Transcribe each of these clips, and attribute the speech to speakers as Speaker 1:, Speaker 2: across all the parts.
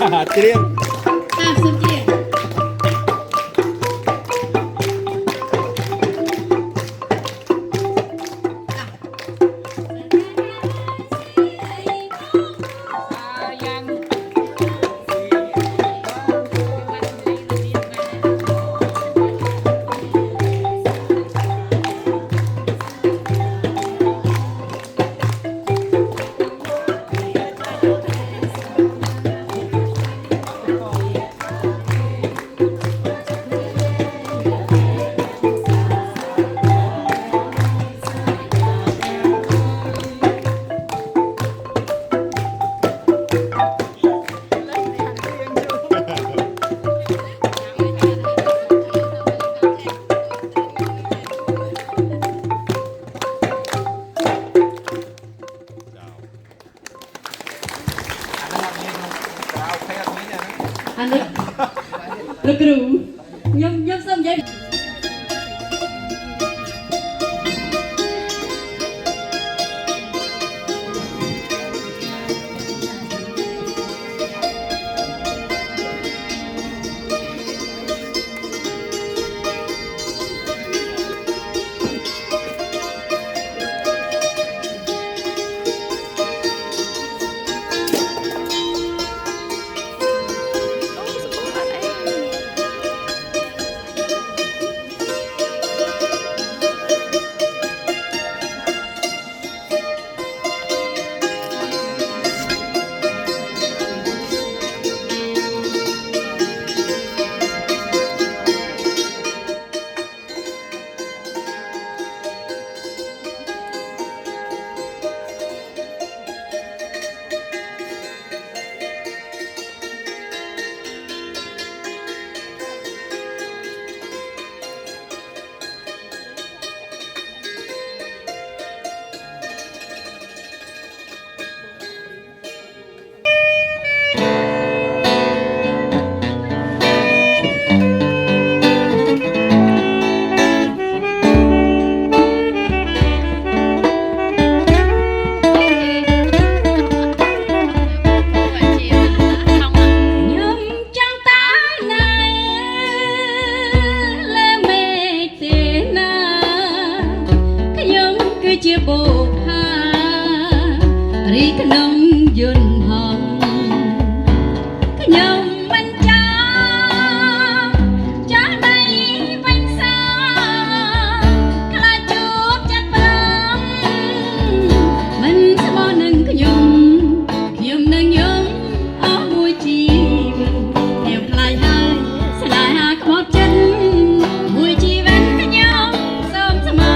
Speaker 1: เจียง
Speaker 2: สุดเจียงอันนี้ลูกครูยกส้มยัย ជាបូខារីក្នុងយន្តហងខ្ញុំមិនចាំចាស់ដីវិញសាខ្លាចជួបចិត្តប្រងមិនស្មោះនឹងខ្ញុំនឹងយំអស់មួយជីវិតខ្ញុំខ្លាចហើយស្នេហាខ្មោចចិត្តមួយជីវិតខ្ញុំសូមស្មើ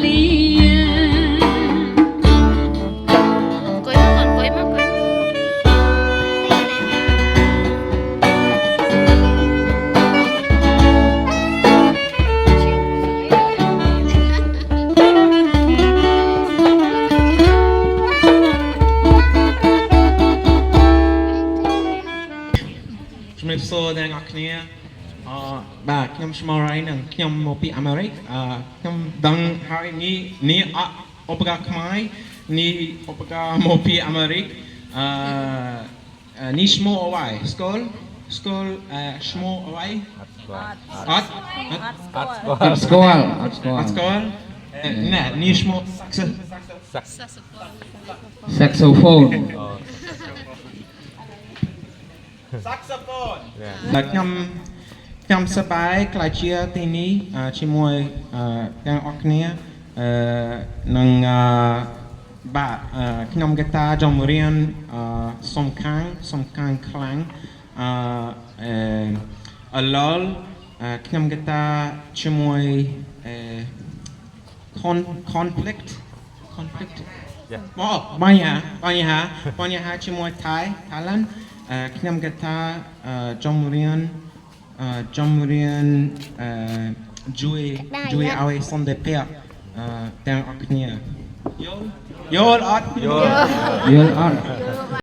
Speaker 2: លី
Speaker 3: ជំរាបសួរអ្នកនរគ្នាបាទខ្ញុំឈ្មោះ Ray និងខ្ញុំមកពីអាមេរិកខ្ញុំដឹងហើយនេះឧបករណ៍ខ្មែរនេះឧបករណ៍មកពីអាមេរិកនេះឈ្មោះអ្វីស្គាល់ឈ្មោះអ្វីអត់ស្គាល់ណែនេះឈ្មោះ
Speaker 1: saxophone
Speaker 3: ខ្ញុំសប្បាយខ្លាចជាទីនេះជាមួយទាំងអស់គ្នានឹងបាទខ្ញុំកតាចម្រៀងសំខាន់ខ្លាំងអឡលខ្ញុំកតាជាមួយconflict បញ្ហាជាមួយThailand ខ្ញុំកតាចម្រៀងជួយឲ្យសន្តិភាពទាំងអស់គ្នាយល់អត់